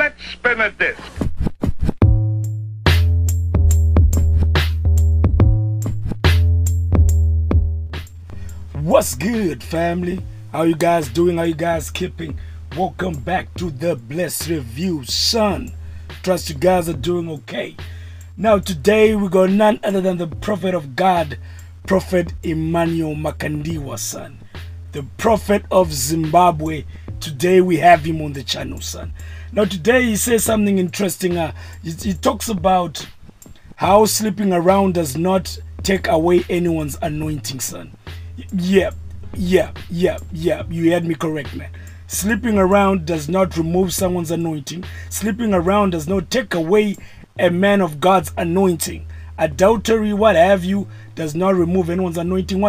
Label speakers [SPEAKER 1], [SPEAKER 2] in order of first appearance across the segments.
[SPEAKER 1] Let's spin a disc.
[SPEAKER 2] What's good, family? How you guys doing? How you guys keeping? Welcome back to the Blessed Review, son. Trust you guys are doing okay. Now today we got none other than the prophet of God, Prophet Emmanuel Makandiwa, son. The prophet of Zimbabwe. Today we have him on the channel, son. Now today he says something interesting. He talks about how sleeping around does not take away anyone's anointing, son. Yeah, you heard me correct, man. Sleeping around does not remove someone's anointing. Sleeping around does not take away a man of God's anointing. Adultery, what have you, does not remove anyone's anointing.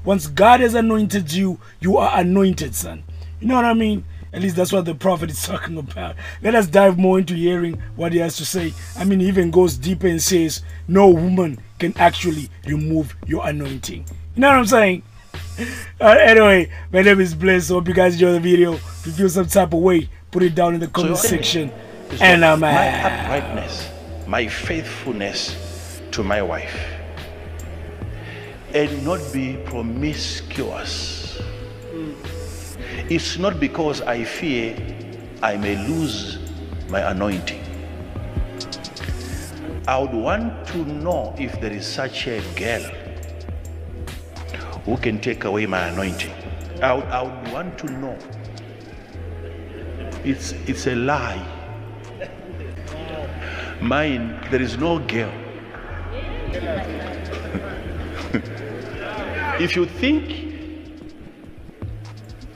[SPEAKER 2] Once God has anointed you, you are anointed, son. You know what I mean? At least that's what the prophet is talking about. Let us dive more into hearing what he has to say. I mean, he even goes deeper and says, no woman can actually remove your anointing. You know what I'm saying? Anyway, my name is Bless. Hope you guys enjoy the video. If you feel some type of way, put it down in the comment section. And I'm
[SPEAKER 3] my uprightness, my faithfulness to my wife, and not be promiscuous. It's not because I fear I may lose my anointing. I would want to know if there is such a girl who can take away my anointing. I would want to know. It's a lie. Mine, there is no girl. If you think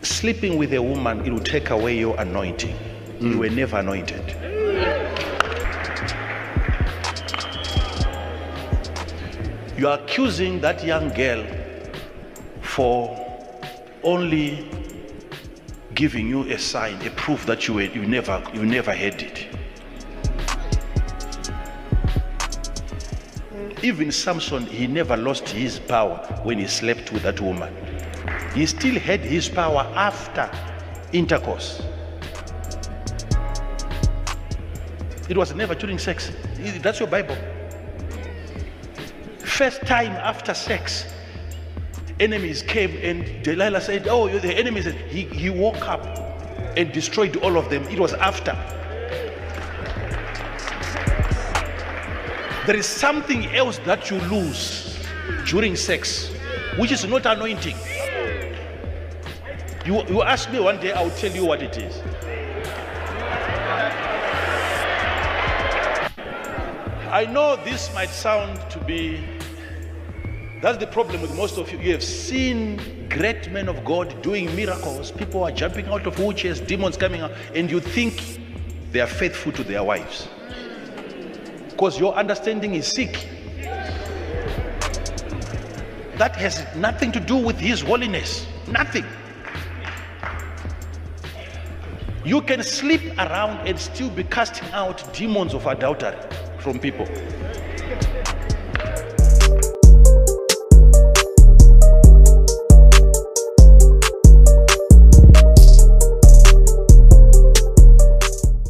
[SPEAKER 3] sleeping with a woman, it will take away your anointing, you were never anointed. You are accusing that young girl for only giving you a sign, a proof that you never had it. Even Samson, he never lost his power when he slept with that woman. He still had his power after intercourse. It was never during sex. That's your Bible. First time after sex, enemies came and Delilah said, oh, you're the enemies. He woke up and destroyed all of them. It was after. There is something else that you lose during sex, which is not anointing. You ask me one day, I'll tell you what it is. I know this might sound to be, that's the problem with most of you. You have seen great men of God doing miracles. People are jumping out of wheelchairs, demons coming out, and you think they are faithful to their wives. Because your understanding is sick. That has nothing to do with his holiness. Nothing. You can sleep around and still be casting out demons of adultery from people.